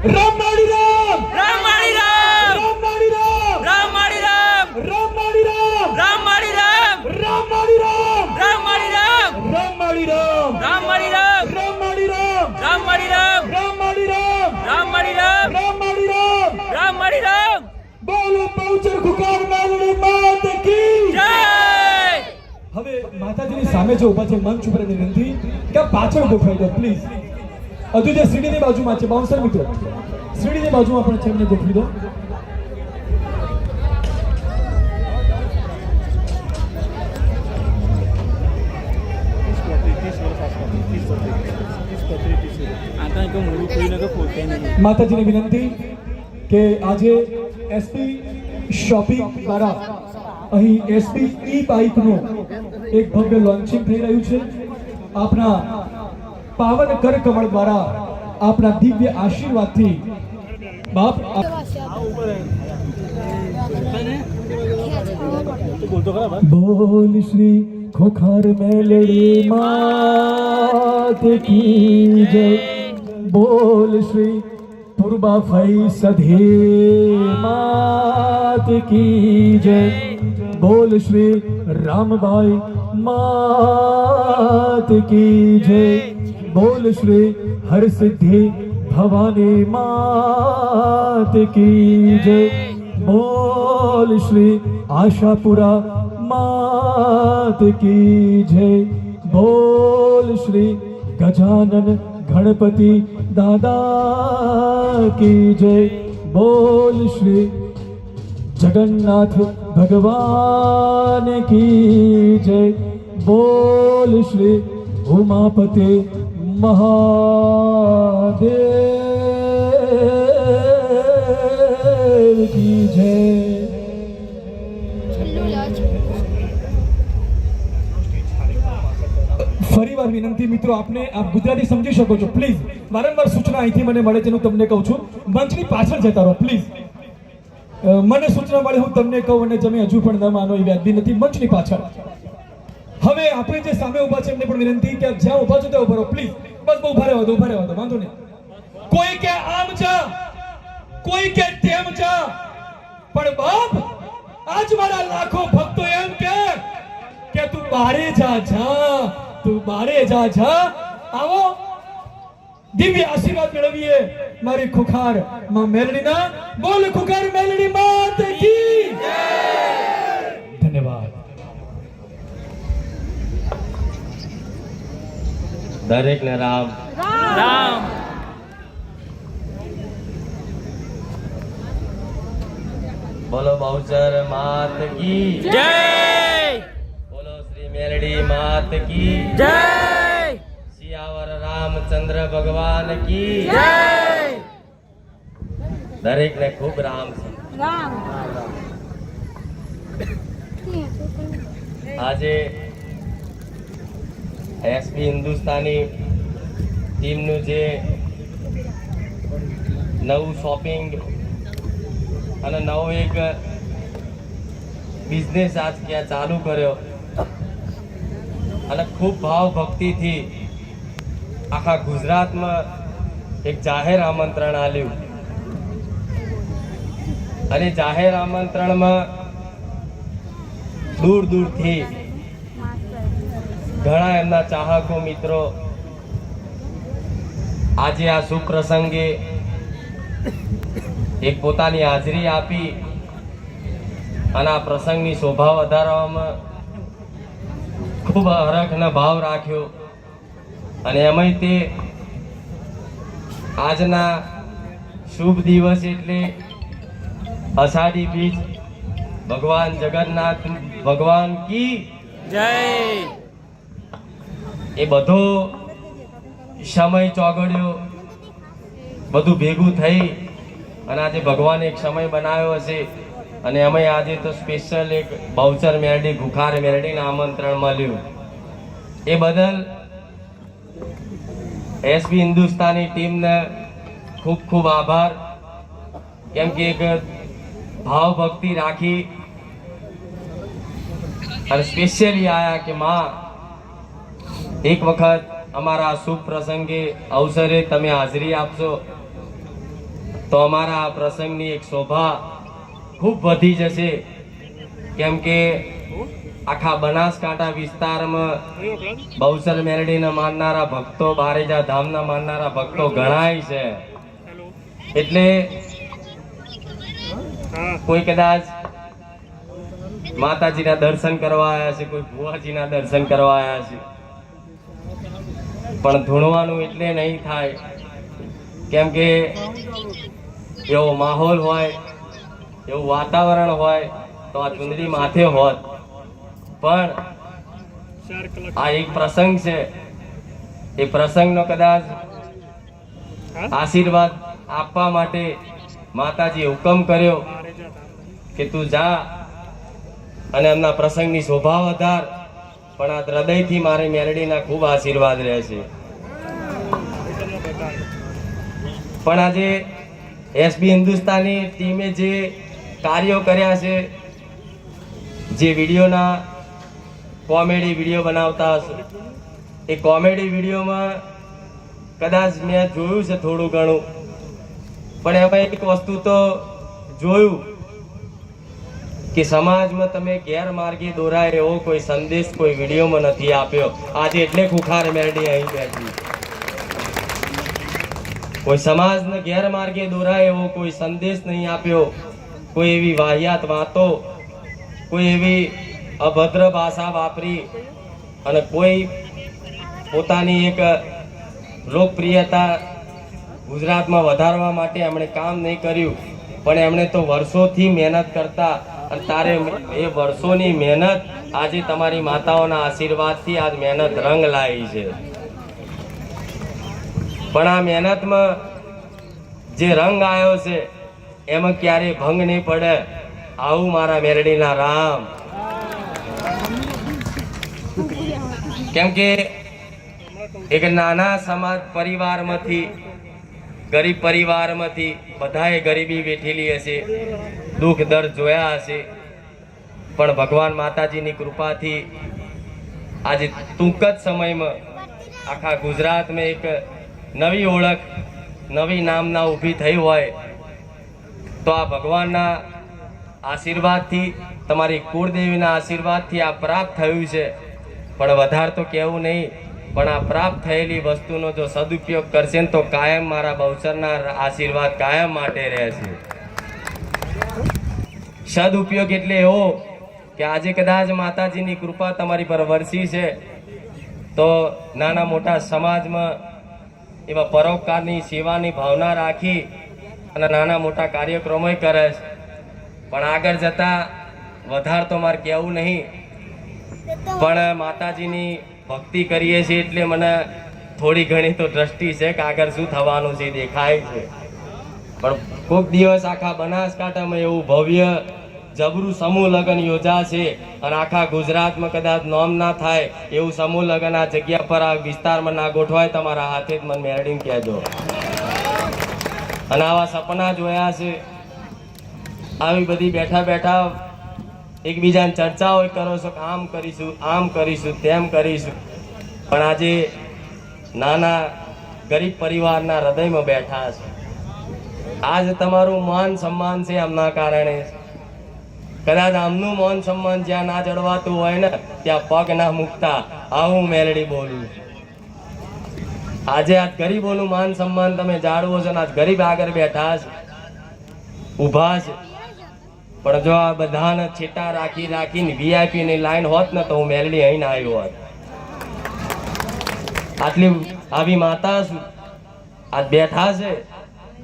રામ માડી રામ રામ માડી રામ રામ માડી રામ રામ માડી રામ રામ માડી રામ રામ માડી રામ રામ માડી રામ રામ માડી રામ રામ માડી રામ રામ માડી રામ રામ માડી રામ રામ માડી રામ રામ માડી રામ રામ માડી રામ રામ માડી રામ રામ માડી રામ બોલો બહુચર ખુકાર મેલડી માત કી જય હવે માતાજીની સામે જે ઊભા છે મંચ ઉપર વિનંતી કે પાછળ ગોઠવાઈ દો પ્લીઝ. હજુ જે સીડીની બાજુમાં છે બાઉન્સર મિત્રો સીડીની બાજુમાં પણ છે એમને ગોઠવી દો. માતાજીની વિનંતી કે આજે એસપી શોપિંગ દ્વારા અહીં એસપી ઈ બાઇકનું એક ભવ્ય લોન્ચિંગ થઈ રહ્યું છે. આપણા પાવન કર કમળ દ્વારા આપણા દિવ્ય આશીર્વાદથી બાપ બોલ શ્રી ખોખાર મેલડી માત કી જય. બોલ શ્રી પૂર્વા ફઈ સધે માત કી જય. બોલ શ્રી રામભાઈ માત કી જય. બોલ શ્રી હરસિદ્ધિ ભવાની માત કી જય. બોલ શ્રી આશાપુરા માત કી જય. બોલ શ્રી ગજાનન ગણપતિ દાદા કી જય. બોલ શ્રી જગન્નાથ ભગવાન की जय. बोल श्री उमापते महादेव की जय. ફરીવાર વિનંતી મિત્રો આપને આપ ગુજરાતી સમજી શકો છો પ્લીઝ. વારંવાર સૂચના અહીંથી મને મળે છે હું તમને કહું છું મંચની પાછળ જતા રહો પ્લીઝ. મને સૂચના મળે હું તમને કહું અને તમે હજુ પણ ન માનો એ વ્યાજબી નથી. મંચની પાછળ હવે આપણે જે સામે ઊભા છે એમને પણ વિનંતી કે જ્યાં ઊભા છો ત્યાં ઊભા રહો પ્લીઝ. બસ બહુ ઉભા રહેવા દો વાંધો નહીં. કોઈ કે આમ જા કોઈ કે તેમ જા પણ બાપ આજ મારા લાખો ભક્તો એમ કે તું બારે જા તું બારે જા. આવો દિવ્ય આશીર્વાદ મેળવીએ મારી ખુખાર માં મેલડીના. બોલ ખુખાર મેલડી માત કી જય. ધન્યવાદ. દરેક ને રામ રામ બોલો બહુચર માત કી જય બોલો શ્રી મેલડી માત કી જય સિયાવર રામચંદ્ર ભગવાન કી જય દરેક ને ખૂબ રામ છે. આજે એસપી હિન્દુસ્તાની ટીમનું જે નવું શોપિંગ અને નવો એક બિઝનેસ આજ ક્યાં ચાલુ કર્યો અને ખૂબ ભાવ ભક્તિથી આખા ગુજરાતમાં એક જાહેર આમંત્રણ આપ્યું અને જાહેર આમંત્રણમાં દૂર દૂરથી ઘણા એમના ચાહકો મિત્રો આજે આ શુભ પ્રસંગે એક પોતાની હાજરી આપી અને આ પ્રસંગની શોભા વધારવામાં ખૂબ હરખનો ભાવ રાખ્યો. અને એમાંય તે આજના શુભ દિવસ એટલે અષાઢી બીજ ભગવાન જગન્નાથ ભગવાન કી જય એ બધો સમય ચોગડ્યો બધું ભેગું થઈ અને આજે ભગવાને એક સમય બનાવ્યો હશે અને એમાંય આજે તો સ્પેશિયલ એક બહુચર મેરડી ખુખાર મેરડીને આમંત્રણ મળ્યું. એ બદલ એસપી હિન્દુસ્તાની ટીમને ખૂબ ખૂબ આભાર. કેમ કે એક ભાવ ભક્તિ રાખી અને સ્પેશિયલી આયા કે માં એક વખત અમારા શુભ પ્રસંગે અવસરે તમે હાજરી આપશો તો અમારા આ પ્રસંગની એક શોભા ખૂબ વધી જશે. કેમ કે આખા બનાસકાંઠા વિસ્તારમાં બહુચર મેલડીને માનનારા ભક્તો, બારેજા ધામના માનનારા ભક્તો ઘણાય છે. એટલે કોઈ કદાચ માતાજીના દર્શન કરવા આવ્યા છે, કોઈ ભુવાજીના દર્શન કરવા આવ્યા છે, પણ ધૂણવાનું એટલે નહીં થાય. કેમ કે એવો માહોલ હોય, એવું વાતાવરણ હોય તો આ ચુંદડી માથે હોત. પણ આ એક પ્રસંગ છે, એ પ્રસંગનો કદાચ આશીર્વાદ આપવા માટે માતાજીએ હુકમ કર્યો કે તું જા અને એમના પ્રસંગની શોભા વધાર. પણ આ હૃદયથી મારી મેલડીના ખૂબ આશીર્વાદ રહેશે. પણ આજે એસબી હિન્દુસ્તાની ટીમે જે કાર્યો કર્યા છે, જે વિડીયોના કોમેડી વિડીયો બનાવતા હશો, એ કોમેડી વિડીયોમાં કદાચ મેં જોયું છે થોડું ઘણું, પણ એમાં એક વસ્તુ તો જોયું કે સમાજમાં તમે ગેરમાર્ગે દોરાય એવો કોઈ સંદેશ કોઈ વિડીયોમાં નથી આપ્યો. આજે એટલે ખુખાર મેલડી અહીં બેઠી. કોઈ સમાજને ગેરમાર્ગે દોરાય એવો કોઈ સંદેશ નહીં આપ્યો. કોઈ એવી વાહિયાત વાતો, કોઈ એવી અભદ્ર ભાષા વાપરી અને કોઈ પોતાની એક લોકપ્રિયતા ગુજરાતમાં વધારવા માટે એમણે કામ નહીં કર્યું. પણ એમણે તો વર્ષોથી મહેનત કરતા, અને તારે એ વર્ષોની મહેનત આજે તમારી માતાઓના આશીર્વાદથી આજ મહેનત રંગ લાવી છે. પણ આ મહેનતમાં જે રંગ આવ્યો છે એમાં ક્યારેય ભંગ નહીં પડે. આવું મારા મેલડીના રામ. કેમ કે એક નાના સમાજ પરિવારમાંથી, ગરીબ પરિવારમાંથી, બધાએ ગરીબી વેઠેલી હશે, દુઃખ દર્દ જોયા હશે, પણ ભગવાન માતાજીની કૃપાથી આજે ટૂંક જ સમયમાં આખા ગુજરાતમાં એક નવી ઓળખ, નવી નામના ઊભી થઈ હોય તો આ ભગવાનના આશીર્વાદથી, તમારી કુળદેવીના આશીર્વાદથી આ પ્રાપ્ત થયું છે. પણ વધારે તો કહેવું નહીં, પણ આ પ્રાપ્ત થયેલી વસ્તુનો જો સદુપયોગ કરશે ને તો કાયમ મારા બહુચરના આશીર્વાદ કાયમ માટે રહેશે. સદુપયોગ એટલે એવો કે આજે કદાચ માતાજીની કૃપા તમારી પર વરસી છે તો નાના મોટા સમાજમાં એવા પરોપકારની સેવાની ભાવના રાખી અને નાના મોટા કાર્યક્રમો કરે છે. પણ આગળ જતા વધારે તો મારે કહેવું નહીં, પણ માતાજીની ભક્તિ કરીએ છીએ એટલે મને થોડી ઘણી તો દ્રષ્ટિ છે કે આગળ શું થવાનું છે દેખાય છે. પણ કોઈક દિવસ આખા બનાસકાંઠામાં એવું ભવ્ય જબરું સમૂહ લગ્ન યોજાશે અને આખા ગુજરાતમાં કદાચ નોમ ના થાય એવું સમૂહ લગ્ન આ જગ્યા પર, આ વિસ્તારમાં ના ગોઠવાય, તમારા હાથે જ મને મેળવીને કહેજો. અને આવા સપના જોયા છે, આવી બધી બેઠા બેઠા એકબીજાને ચર્ચાઓ કરો છો કે આમ કરીશું, આમ કરીશું, તેમ કરીશું. પણ આજે નાના ગરીબ પરિવારના હૃદયમાં બેઠા છે. આજ તમારું માન સન્માન છે એમના કારણે. કદાચ આમનું માન સન્માન જ્યાં ના જળવાતું હોય ને ત્યાં પગ ના મૂકતા. આવું મેલડી બોલું. આજે આ ગરીબોનું માન સન્માન તમે જાળવો છો ને આજ ગરીબ આગળ બેઠા છે, ઊભા છે. પણ જો આ બધાને છેટા રાખી રાખીને વીઆઈપી ની લાઈન હોત ને તો હું મેલડી અહીં આવ્યો હોત. આટલી આવી માતા આજ બેઠા છે,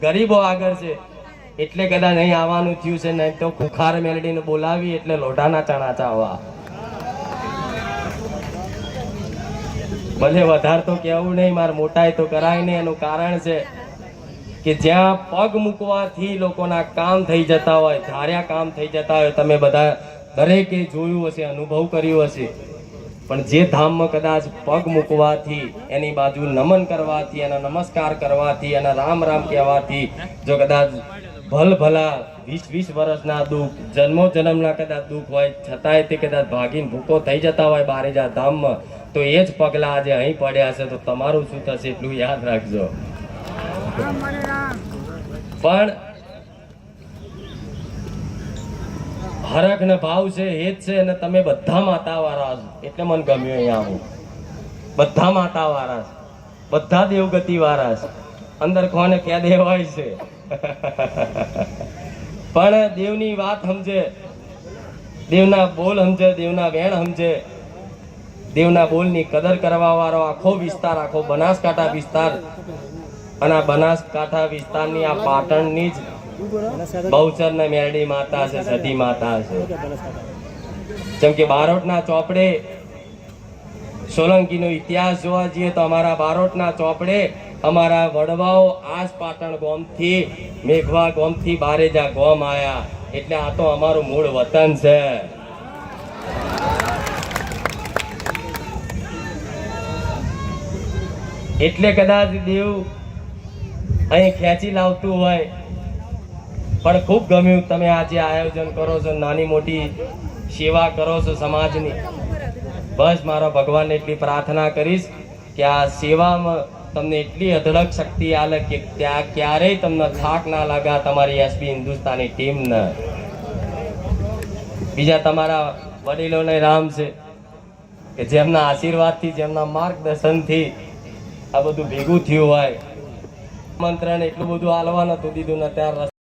ગરીબો આગળ છે એટલે કદાચ અહીં આવવાનું થયું છે. નહીં તો ખુખાર મેલડીને બોલાવી એટલે લોઢાના ચણા ચાવવા. ભલે વધારે તો કેવું નહીં, મારે મોટાઈ તો કરાય નહીં. એનું કારણ છે કે જ્યાં પગ મૂકવાથી લોકોના કામ થઈ જતા હોય, ધાર્યા કામ થઈ જતા હોય, તમે બધા દરેકે જોયું હશે, અનુભવ કર્યો હશે. પણ જે ધામમાં કદાચ પગ મૂકવાથી, એની બાજુ નમન કરવાથી, એના નમસ્કાર કરવાથી, એના રામ રામ કહેવાથી જો કદાચ ભલા 20 વર્ષના દુઃખ, જન્મો જન્મના કદાચ દુઃખ હોય છતાંય તે કદાચ ભાગીને ભૂકો થઈ જતા હોય બારેજા ધામમાં, તો એ જ પગલા આજે અહીં પડ્યા છે. તો તમારું શું થશે એટલું યાદ રાખજો. પણ હરખ ને ભાવ છે હેત છે અને તમે બધા માતા વાળા છો એટલે મને ગમ્યું અહીંયા આવું. બધા માતા વાળા છે, બધા દેવગતિ વાળા છે, અંદર કોને ક્યાં દેવ હોય છે પણ દેવની વાત સમજે, દેવના બોલ સમજે, દેવના વેણ સમજે, દેવના બોલની કદર કરવા વાળો આખો વિસ્તાર, આખો બનાસકાંઠા વિસ્તાર અને આ બનાસકાંઠા વિસ્તારની આ પાટણની જ બહુચરના મેરડી માતા છે, સતી માતા છે. જેમ કે બારોટના ચોપડે સોલંકીનો ઇતિહાસ જોવા જઈએ તો અમારા બારોટના ચોપડે અમારા વડવાઓ આજ પાટણ ગામથી મેઘવા ગામથી બારેજા ગામ આયા એટલે આ તો અમારું મૂળ વતન છે. એટલે કદાચ દેવ અહીં ખેંચી લાવતું હોય પણ ખૂબ ગમ્યું તમે આજે આયોજન કરો છો, નાની મોટી સેવા કરો છો સમાજની. બસ મારો ભગવાનને એટલી પ્રાર્થના કરીશ કે આ સેવામાં તમને એટલી અઢળક શક્તિ આલે કે ત્યાં ક્યારેય તમને થાક ના લાગા તમારી એસબી હિન્દુસ્તાની ટીમને. બીજા તમારા વડીલોને રામ છે કે જેમના આશીર્વાદથી, જેમના માર્ગદર્શનથી આ બધું ભેગું થયું હોય. મંત્રને એટલું બધું હાલવા નતું દીધું ને ત્યારે